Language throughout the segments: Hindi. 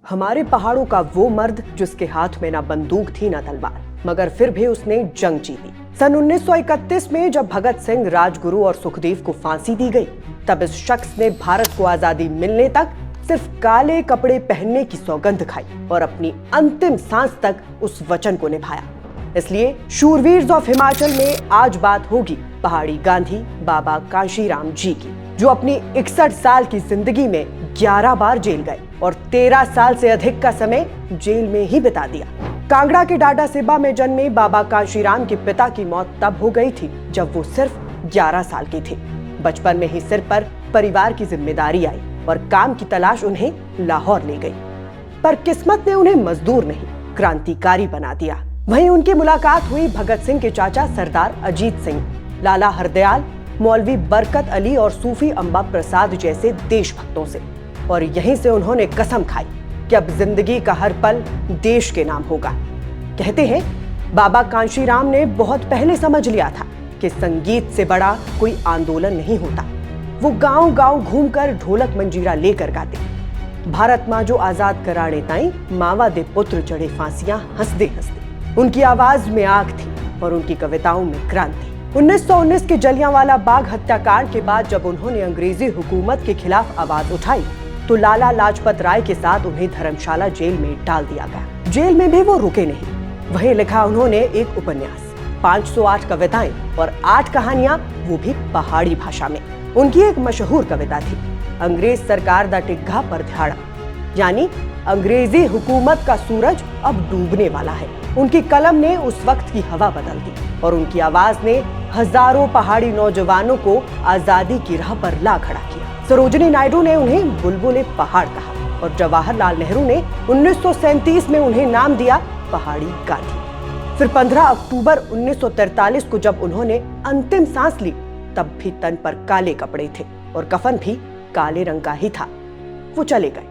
हमारे पहाड़ों का वो मर्द जिसके हाथ में ना बंदूक थी ना तलवार, मगर फिर भी उसने जंग जीती। सन 1931 में जब भगत सिंह, राजगुरु और सुखदेव को फांसी दी गई, तब इस शख्स ने भारत को आजादी मिलने तक सिर्फ काले कपड़े पहनने की सौगंध खाई और अपनी अंतिम सांस तक उस वचन को निभाया। इसलिए शूरवीर ऑफ हिमाचल में आज बात होगी पहाड़ी गांधी बाबा कांशीराम जी की, जो अपनी 61 साल की जिंदगी में 11 बार जेल गए और 13 साल से अधिक का समय जेल में ही बिता दिया। कांगड़ा के डाडासिबा में जन्मे बाबा कांशीराम के पिता की मौत तब हो गई थी जब वो सिर्फ 11 साल के थे। बचपन में ही सिर पर परिवार की जिम्मेदारी आई और काम की तलाश उन्हें लाहौर ले गई, पर किस्मत ने उन्हें मजदूर नहीं क्रांतिकारी बना दिया। वहीं उनकी मुलाकात हुई भगत सिंह के चाचा सरदार अजीत सिंह, लाला हरदयाल, मौलवी बरकत अली और सूफी अंबा प्रसाद जैसे देशभक्तों से, और यहीं से उन्होंने कसम खाई कि अब जिंदगी का हर पल देश के नाम होगा। कहते हैं बाबा कांशीराम ने बहुत पहले समझ लिया था कि संगीत से बड़ा कोई आंदोलन नहीं होता। वो गांव-गांव घूमकर ढोलक मंजीरा लेकर गाते, भारत मां जो आजाद कराने ताई मावा दे पुत्र चढ़े फांसियां हंसदे हंसदे। उनकी आवाज में आग थी और उनकी कविताओं में क्रांति। 1919 के जलियांवाला बाग हत्याकांड के बाद जब उन्होंने अंग्रेजी हुकूमत के खिलाफ आवाज उठाई तो लाला लाजपत राय के साथ उन्हें धर्मशाला जेल में डाल दिया गया। जेल में भी वो रुके नहीं, वहीं लिखा उन्होंने एक उपन्यास, 508 कविताएं और 8 कहानियां, वो भी पहाड़ी भाषा में। उनकी एक मशहूर कविता थी, अंग्रेज सरकार दा टिग्घा पर ध्याड़ा, यानी अंग्रेजी हुकूमत का सूरज अब डूबने वाला है। उनकी कलम ने उस वक्त की हवा बदल दी और उनकी आवाज ने हजारों पहाड़ी नौजवानों को आजादी की राह पर ला खड़ा किया। सरोजिनी नायडू ने उन्हें बुलबुले पहाड़ कहा और जवाहरलाल नेहरू ने 1937 में उन्हें नाम दिया पहाड़ी गांधी। फिर 15 अक्टूबर 1943 को जब उन्होंने अंतिम सांस ली, तब भी तन पर काले कपड़े थे और कफन भी काले रंग का ही था। वो चले गए,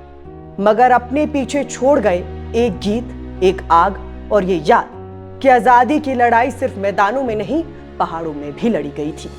मगर अपने पीछे छोड़ गए एक गीत, एक आग और ये याद कि आजादी की लड़ाई सिर्फ मैदानों में नहीं, पहाड़ों में भी लड़ी गई थी।